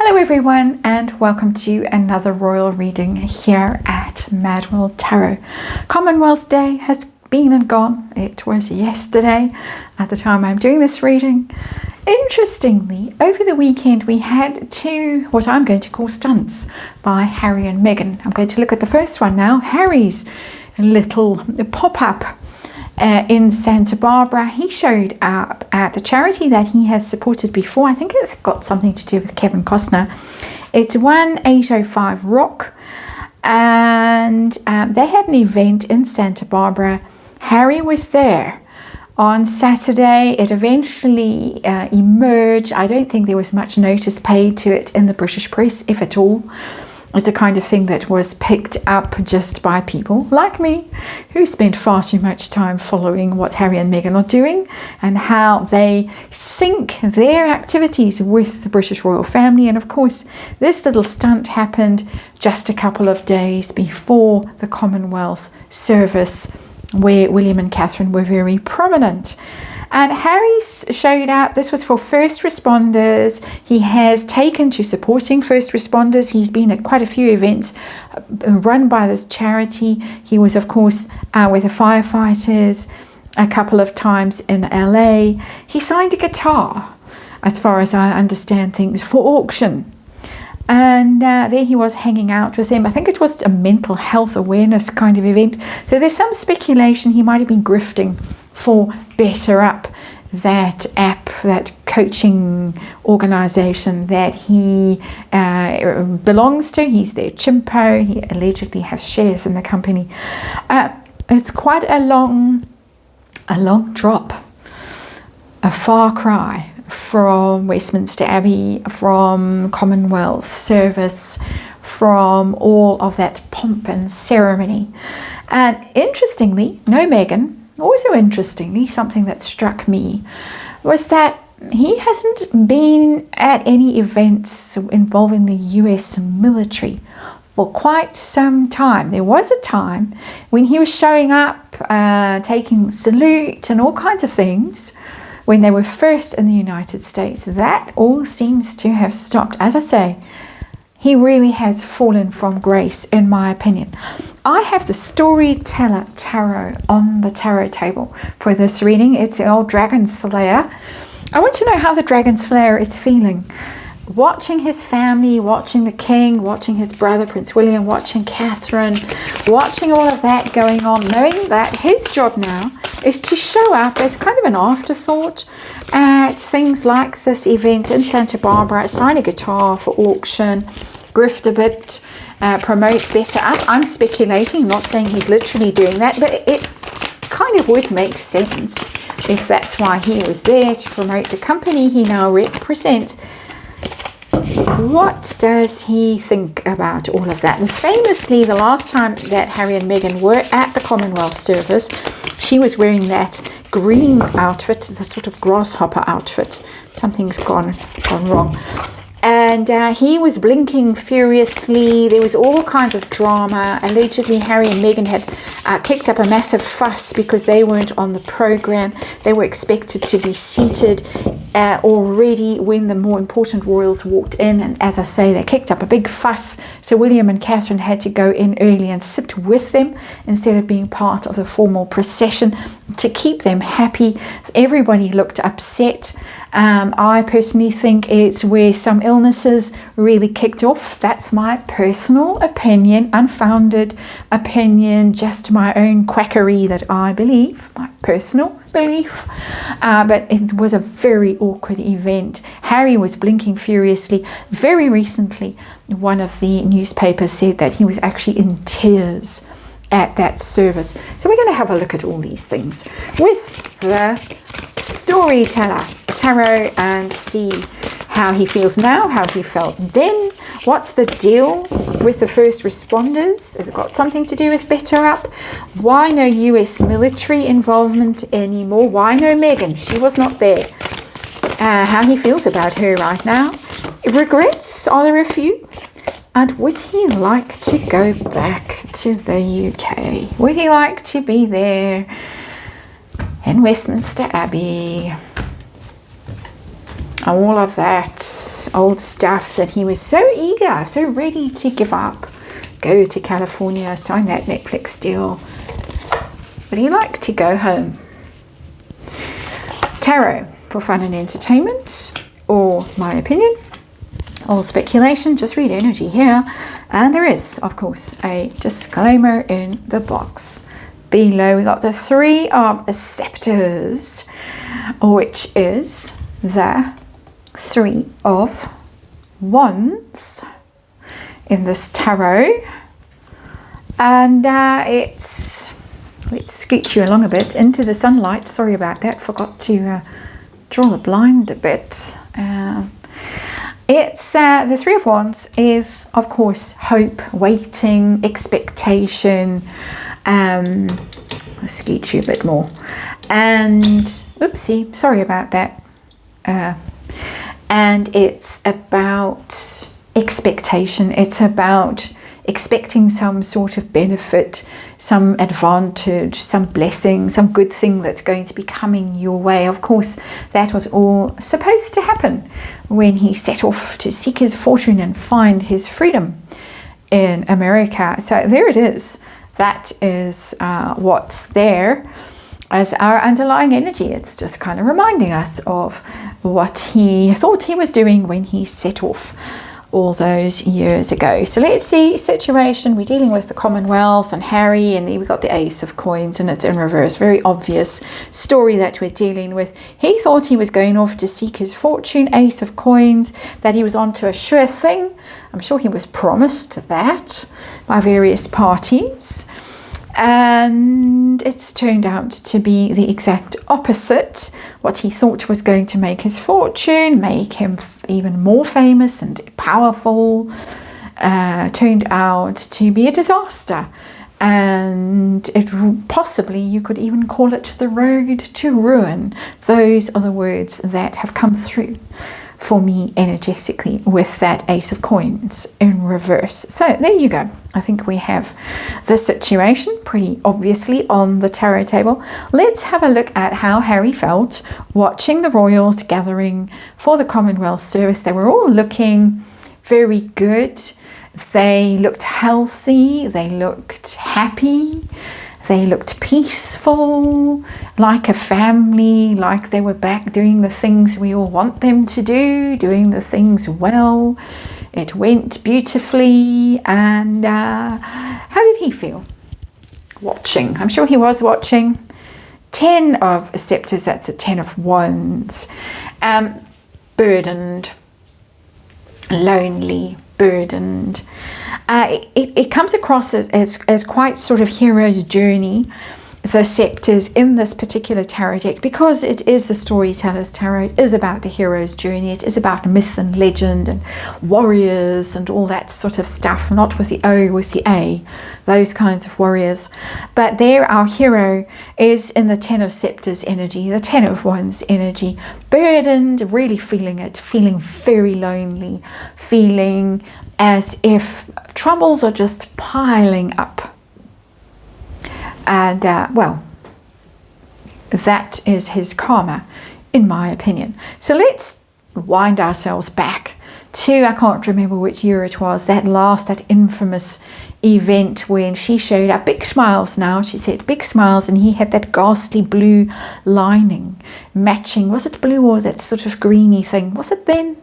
Hello everyone, and welcome to another royal reading here at MadWorldTarot. Commonwealth Day has been and gone. It was yesterday at the time I'm doing this reading. Interestingly, over the weekend we had two, what I'm going to call stunts by Harry and Meghan. I'm going to look at the first one now. Harry's little pop-up in Santa Barbara. He showed up at the charity that he has supported before. I think it's got something to do with Kevin Costner. It's 1805 Rock, and they had an event in Santa Barbara. Harry was there on Saturday. It eventually emerged. I don't think there was much notice paid to it in the British press, if at all. It's the kind of thing that was picked up just by people like me who spend far too much time following what Harry and Meghan are doing and how they sync their activities with the British royal family. And of course, this little stunt happened just a couple of days before the Commonwealth Service, where William and Catherine were very prominent. And Harry showed up. This was for first responders. He has taken to supporting first responders. He's been at quite a few events run by this charity. He was, of course, with the firefighters a couple of times in LA. He signed a guitar, as far as I understand things, for auction. And there he was hanging out with them. I think it was a mental health awareness kind of event. So there's some speculation he might have been grifting for Better Up, that app, that coaching organization that he belongs to. He's their Chimpo. He allegedly has shares in the company. It's quite a long drop, a far cry from Westminster Abbey, from Commonwealth Service, from all of that pomp and ceremony. And interestingly, no Meghan. Also interestingly, something that struck me was that he hasn't been at any events involving the US military for quite some time. There was a time when he was showing up, taking salute and all kinds of things when they were first in the United States. That all seems to have stopped. As I say, he really has fallen from grace, in my opinion. I have the Storyteller Tarot on the tarot table for this reading. It's the old Dragon Slayer. I want to know how the Dragon Slayer is feeling. Watching his family, watching the king, watching his brother, Prince William, watching Catherine, watching all of that going on, knowing that his job now is to show up as kind of an afterthought at things like this event in Santa Barbara, sign a guitar for auction, grift a bit, promote Better Up. I'm speculating, not saying he's literally doing that, but it kind of would make sense if that's why he was there, to promote the company he now represents. What does he think about all of that? And famously, the last time that Harry and Meghan were at the Commonwealth Service, she was wearing that green outfit, the sort of grasshopper outfit. Something's gone wrong. And he was blinking furiously. There was all kinds of drama. Allegedly, Harry and Meghan had kicked up a massive fuss because they weren't on the program. They were expected to be seated already when the more important royals walked in. And as I say, they kicked up a big fuss. So William and Catherine had to go in early and sit with them instead of being part of the formal procession to keep them happy. Everybody looked upset. I personally think it's where some illnesses really kicked off. That's my personal opinion, unfounded opinion, just my own quackery that I believe, my personal belief. But it was a very awkward event. Harry was blinking furiously. Very recently, one of the newspapers said that he was actually in tears at that service. So we're going to have a look at all these things with the Storyteller Tarot and see how he feels now, how he felt then. What's the deal with the first responders? Has it got something to do with Better Up? Why no US military involvement anymore? Why no Meghan? She was not there. How he feels about her right now. Regrets? Are there a few? And would he like to go back to the UK? Would he like to be there in Westminster Abbey? all of that old stuff that he was so eager, so ready to give up, go to California, sign that Netflix deal, but he liked to go home. Tarot for fun and entertainment, or my opinion, all speculation, just read energy here. And there is, of course, a disclaimer in the box below. We got the Three of Scepters, which is the Three of Wands in this tarot. And let's scoot you along a bit into the sunlight. Sorry about that, forgot to draw the blind a bit. It's the Three of Wands is, of course, hope, waiting, expectation. I'll scoot you a bit more. And, oopsie, sorry about that. And it's about expectation. It's about expecting some sort of benefit, some advantage, some blessing, some good thing that's going to be coming your way. Of course, that was all supposed to happen when he set off to seek his fortune and find his freedom in America. So there it is. That is what's there as our underlying energy. It's just kind of reminding us of what he thought he was doing when he set off all those years ago. So let's see, situation, we're dealing with the Commonwealth and Harry, and then we got the Ace of Coins and it's in reverse. Very obvious story that we're dealing with. He thought he was going off to seek his fortune, Ace of Coins, that he was onto a sure thing. I'm sure he was promised that by various parties, and it's turned out to be the exact opposite. What he thought was going to make his fortune, make him even more famous and powerful, turned out to be a disaster. And it possibly, you could even call it the road to ruin. Those are the words that have come through for me energetically with that Ace of Coins in reverse. So there you go. I think we have the situation pretty obviously on the tarot table. Let's have a look at how Harry felt watching the royals gathering for the Commonwealth Service. They were all looking very good. They looked healthy. They looked happy. They looked peaceful, like a family, like they were back doing the things we all want them to do, doing the things well. It went beautifully. And how did he feel watching? I'm sure he was watching. 10 of Scepters, that's a 10 of Wands. Burdened, lonely, burdened. It comes across as quite sort of hero's journey, the Scepters in this particular tarot deck, because it is the storyteller's tarot. It is about the hero's journey. It is about myth and legend and warriors and all that sort of stuff, not with the O, with the A, those kinds of warriors. But there our hero is in the 10 of Scepters energy, the 10 of Wands energy, burdened, really feeling it, feeling very lonely, feeling as if troubles are just piling up. And, well, that is his karma, in my opinion. So let's wind ourselves back to, I can't remember which year it was, that infamous event when she showed up. Big smiles now, she said, big smiles, and he had that ghastly blue lining matching. Was it blue or that sort of greeny thing? Was it then?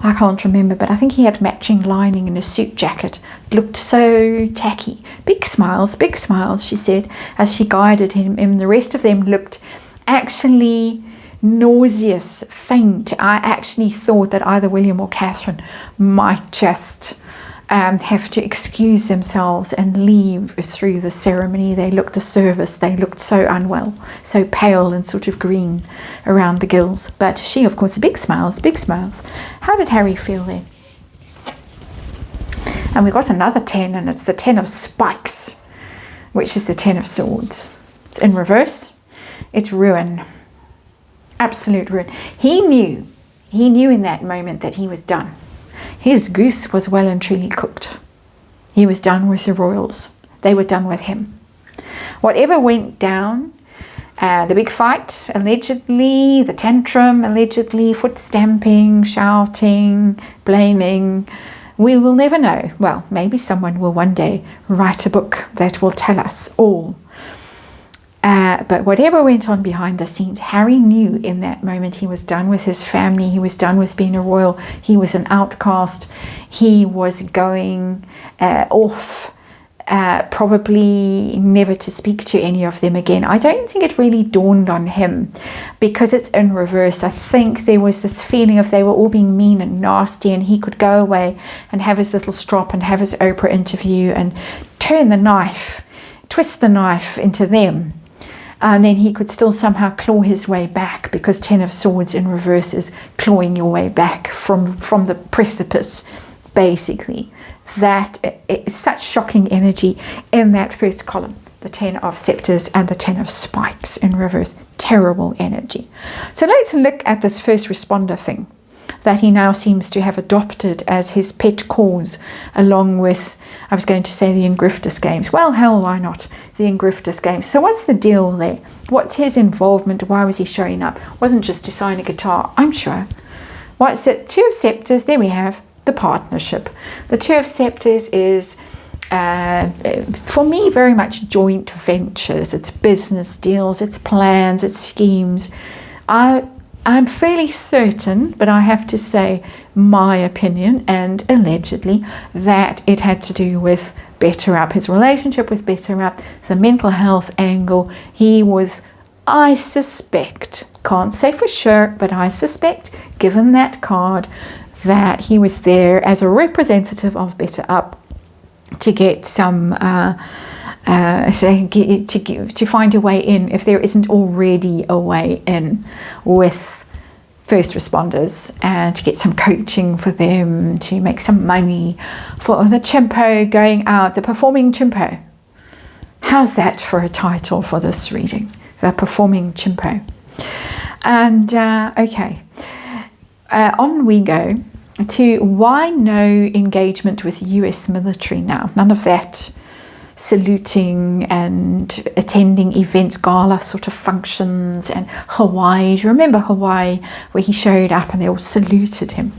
I can't remember, but I think he had matching lining in a suit jacket. It looked so tacky. Big smiles, she said, as she guided him, and the rest of them looked actually nauseous, faint. I actually thought that either William or Catherine might just have to excuse themselves and leave through the ceremony. They looked so unwell, so pale and sort of green around the gills. But she, of course, big smiles. How did Harry feel then? And we got another 10, and it's the 10 of Spikes, which is the 10 of Swords. It's in reverse. It's ruin. Absolute ruin. He knew in that moment that he was done. His goose was well and truly cooked. He was done with the royals. They were done with him. Whatever went down The big fight, allegedly, the tantrum, allegedly, foot stamping, shouting, blaming. We will never know. Well, maybe someone will one day write a book that will tell us all. But whatever went on behind the scenes, Harry knew in that moment he was done with his family. He was done with being a royal. He was an outcast. He was going off, probably never to speak to any of them again. I don't think it really dawned on him because it's in reverse. I think there was this feeling of they were all being mean and nasty, and he could go away and have his little strop and have his Oprah interview and turn the knife, twist the knife into them. And then he could still somehow claw his way back, because 10 of Swords in reverse is clawing your way back from the precipice, basically. That is such shocking energy in that first column. The 10 of Scepters and the 10 of Spikes in reverse. Terrible energy. So let's look at this first responder thing that he now seems to have adopted as his pet cause, along with, I was going to say, the Ingriftus games. Well, hell, why not? The Ingriftus games. So what's the deal there? What's his involvement? Why was he showing up? Wasn't just to sign a guitar, I'm sure. What's it? 2 of Scepters, there we have the partnership. The 2 of Scepters is, for me, very much joint ventures. It's business deals, it's plans, it's schemes. I'm fairly certain, but I have to say my opinion, and allegedly, that it had to do with Better Up, his relationship with Better Up, the mental health angle. He was, I suspect, can't say for sure, but I suspect, given that card, that he was there as a representative of Better Up to get some to find a way in, if there isn't already a way in, with first responders, and to get some coaching for them, to make some money for the Chimpo going out, the performing Chimpo. How's that for a title for this reading? The performing Chimpo. And okay, on we go to why no engagement with US military now. None of that saluting and attending events, gala sort of functions, and Hawaii. Do you remember Hawaii, where he showed up and they all saluted him?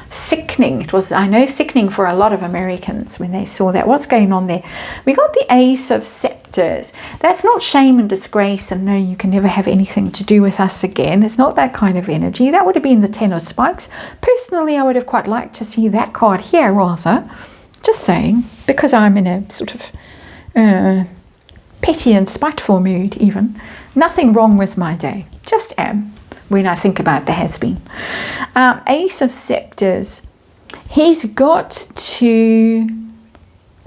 Sickening. It was, I know, sickening for a lot of Americans when they saw that. What's going on there? We got the Ace of Scepters. That's not shame and disgrace and no, you can never have anything to do with us again. It's not that kind of energy. That would have been the 10 of Spikes. Personally, I would have quite liked to see that card here rather. Just saying, because I'm in a sort of petty and spiteful mood even. Nothing wrong with my day, just am when I think about the has-been. Ace of Scepters, he's got to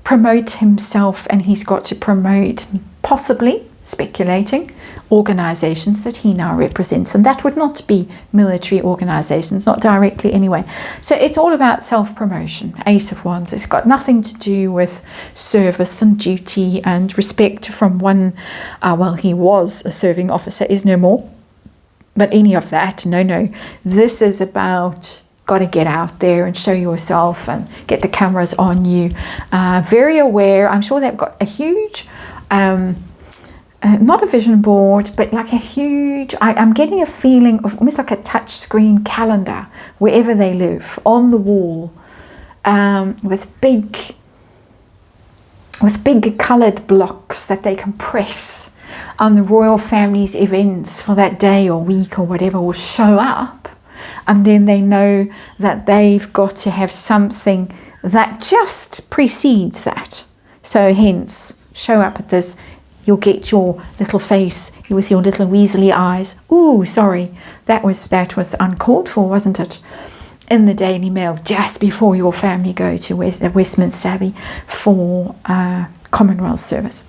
promote himself, and he's got to promote, possibly, speculating, organizations that he now represents, and that would not be military organizations, not directly anyway. So it's all about self-promotion. Ace of Wands, it's got nothing to do with service and duty and respect from one, well, he was a serving officer, is no more, but any of that, no. This is about got to get out there and show yourself and get the cameras on you. Very aware. I'm sure they've got a huge not a vision board, but like a huge, I'm getting a feeling of almost like a touch screen calendar wherever they live, on the wall, with big coloured blocks that they can press on the royal family's events for that day or week or whatever will show up, and then they know that they've got to have something that just precedes that. So hence, show up at this. You'll get your little face with your little weaselly eyes. Ooh, sorry, that was uncalled for, wasn't it? In the Daily Mail, just before your family go to Westminster Abbey for Commonwealth Service.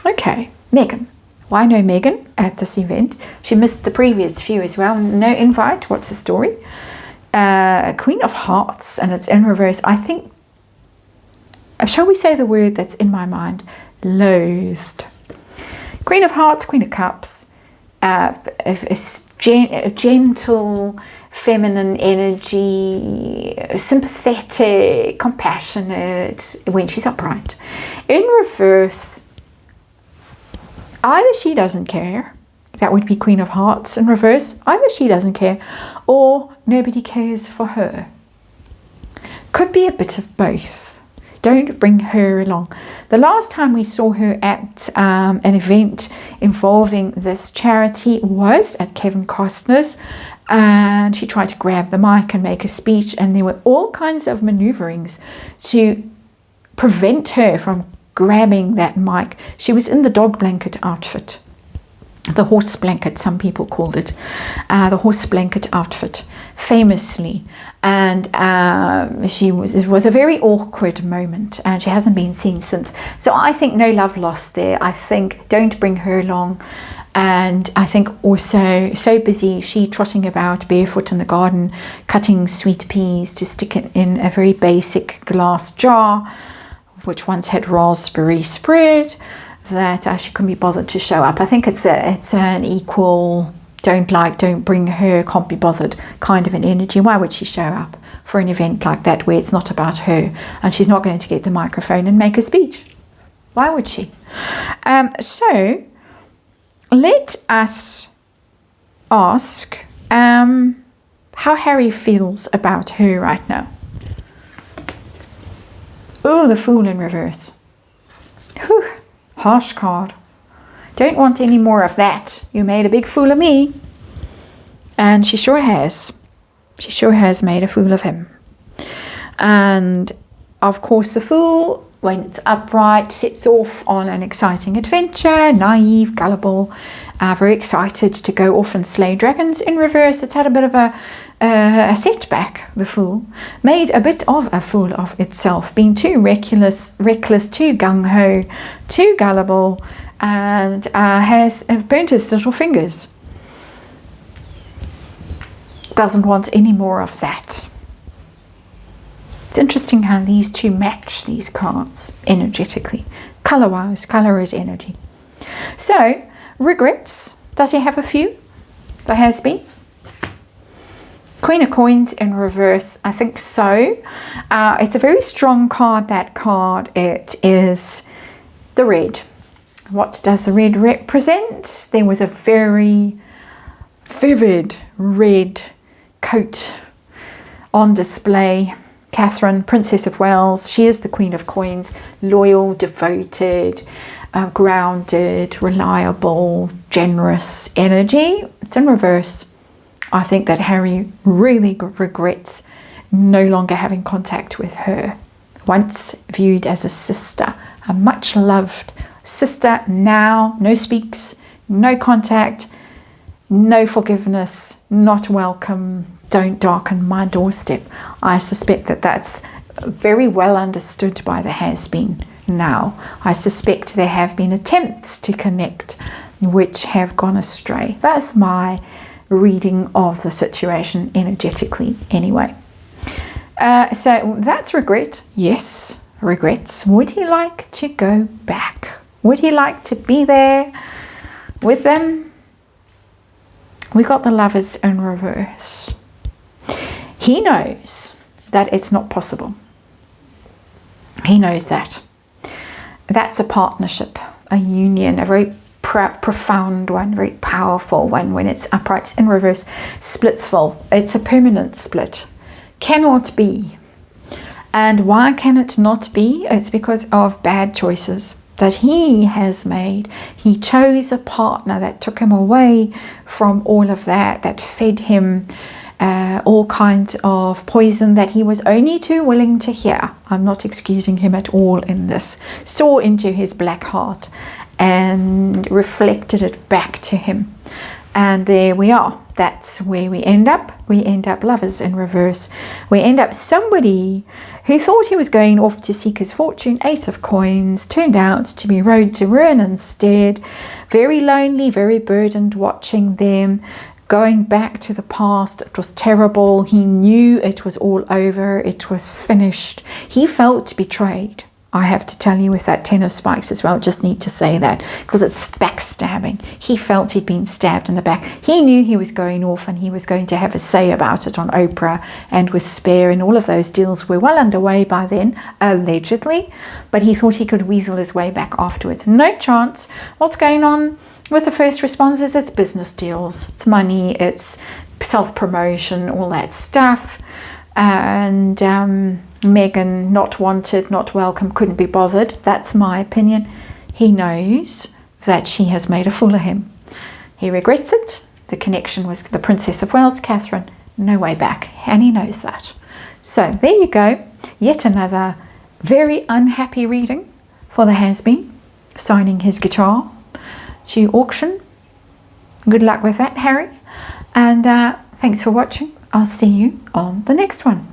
Okay, Meghan. Why no Meghan at this event? She missed the previous few as well. No invite. What's the story? Queen of Hearts, and it's in reverse. I think, shall we say the word that's in my mind? Loathed. Queen of Hearts, Queen of Cups, a gentle, feminine energy, sympathetic, compassionate when she's upright. In reverse, Either she doesn't care, that would be Queen of Hearts in reverse, either she doesn't care or nobody cares for her. Could be a bit of both. Don't bring her along. The last time we saw her at an event involving this charity was at Kevin Costner's, and she tried to grab the mic and make a speech, and there were all kinds of maneuverings to prevent her from grabbing that mic. She was in the dog blanket outfit. The horse blanket, some people called it, the horse blanket outfit, famously. And it was a very awkward moment, and she hasn't been seen since. So I think no love lost there. I think don't bring her along. And I think also so busy she trotting about barefoot in the garden, cutting sweet peas to stick it in a very basic glass jar, which once had raspberry spread, that she couldn't be bothered to show up. I think it's an equal don't bring her, can't be bothered kind of an energy. Why would she show up for an event like that where it's not about her and she's not going to get the microphone and make a speech? Why would she? So let us ask how Harry feels about her right now. Oh, the Fool in reverse. Whew. Harsh card. Don't want any more of that. You made a big fool of me. And she sure has. She sure has made a fool of him. And of course the Fool, when it's upright, sets off on an exciting adventure, naive, gullible, very excited to go off and slay dragons. In reverse, it's had a bit of a setback, the Fool. Made a bit of a fool of itself, being too reckless, too gung-ho, too gullible, and has burnt his little fingers. Doesn't want any more of that. It's interesting how these two match these cards energetically. Color-wise, color is energy. So, regrets. Does he have a few? There has been. Queen of Coins in reverse, I think so. It's a very strong card, that card. It is the red. What does the red represent? There was a very vivid red coat on display. Catherine, Princess of Wales, she is the Queen of Coins, loyal, devoted, grounded, reliable, generous energy. It's in reverse. I think that Harry really regrets no longer having contact with her. Once viewed as a sister, a much loved sister, now no speaks, no contact, no forgiveness, not welcome, don't darken my doorstep. I suspect that that's very well understood by the has-been now. I suspect there have been attempts to connect which have gone astray. That's my reading of the situation energetically anyway. So that's regret. Yes, regrets. Would he like to go back? Would he like to be there with them? We got the Lovers in reverse. He knows that it's not possible. He knows that. That's a partnership, a union, a very profound one, very powerful one. When it's upright in reverse, splits full. It's a permanent split. Cannot be. And why can it not be? It's because of bad choices that he has made. He chose a partner that took him away from all of that, that fed him all kinds of poison that he was only too willing to hear. I'm not excusing him at all in this. Saw into his black heart and reflected it back to him. And there we are. That's where we end up. We end up Lovers in reverse. We end up somebody who thought he was going off to seek his fortune, Ace of Coins, turned out to be Road to Ruin instead. Very lonely, very burdened watching them. Going back to the past, it was terrible. He knew it was all over. It was finished. He felt betrayed. I have to tell you, with that 10 of spikes as well, just need to say that because it's backstabbing. He felt he'd been stabbed in the back. He knew he was going off and he was going to have a say about it on Oprah and with Spare, and all of those deals were well underway by then, allegedly, but he thought he could weasel his way back afterwards. No chance. What's going on with the first responders? It's business deals, it's money, it's self-promotion, all that stuff. And Megan, not wanted, not welcome, couldn't be bothered. That's my opinion. He knows that she has made a fool of him. He regrets it. The connection was the Princess of Wales, Catherine. No way back. And he knows that. So there you go. Yet another very unhappy reading for the has-been, signing his guitar to auction. Good luck with that, Harry. And thanks for watching. I'll see you on the next one.